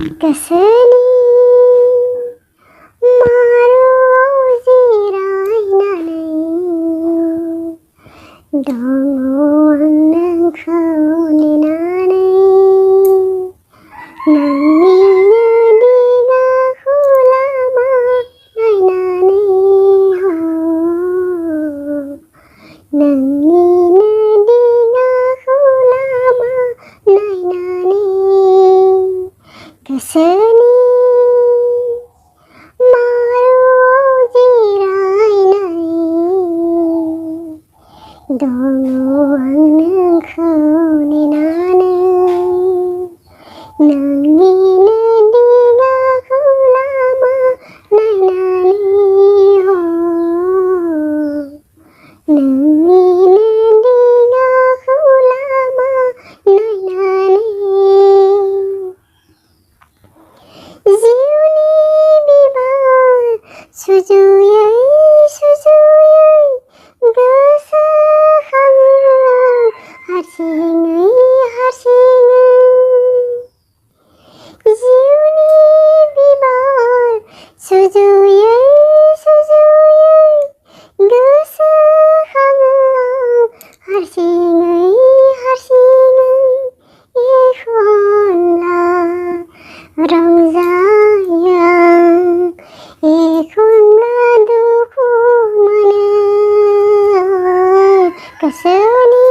कसनी मारो जिरायनानै दङ आं नोंखौ नेनानै नोंनिनो दिगाखौ लामा नायनानै नोंनिनो दिगाखौ लामा नायनानै गोसोनि मारुआव जिरायनानै दङ आं नोंखौ नेनानै नोंनिनो दिगाखौ लामा नायनानै नोंनिनो दिगाखौ लामा नायनानै जिउनि बिबार सुजुयै सुजुयै गोसोखाङो हारसिङै हारसिङै जिउनि बिबार सुजुयै सुजुयै गोसोखाङो हारसिङै हारसिङै एखनब्ला रंजायो आं एखनब्ला दुखु मोनो गोसोनि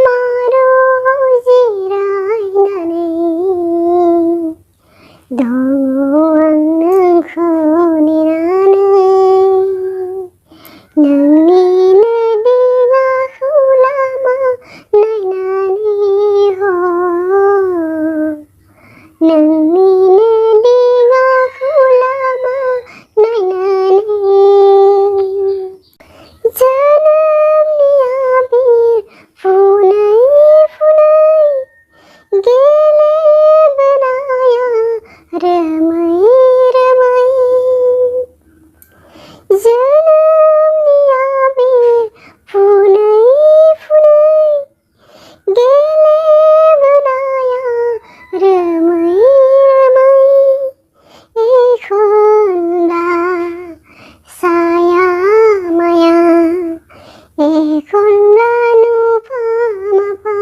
मारुआव जिरायनानै दङ आं नोंखौ नेनानै नोंनिनो दिगाखौ लामा नायनानै नोंनिनो दिगाखौ लामा नायनानै जोनोमनि आबिर फुनै फुनै गेलेबोनाया रोमै रोमै जोनोमनि आबिर फुनै फुनै गेलेबोनाया रोमै रोमै एखनब्ला साया माया एखनब्ला नुफा माफा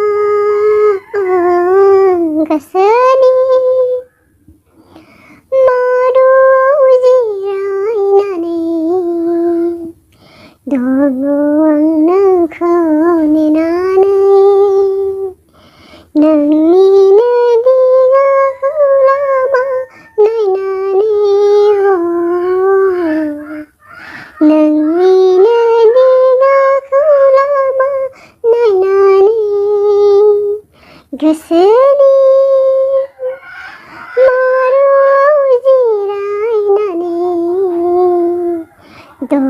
गोसोनि मारुआव जिरायनानै दङ आं नोंखौ नेनानै नोंनिनो दिगाखौ लामा नायनानै नोंनिनो दिगाखौ लामा नायनानै गोसोनि मारुआव जिरायनानै दङ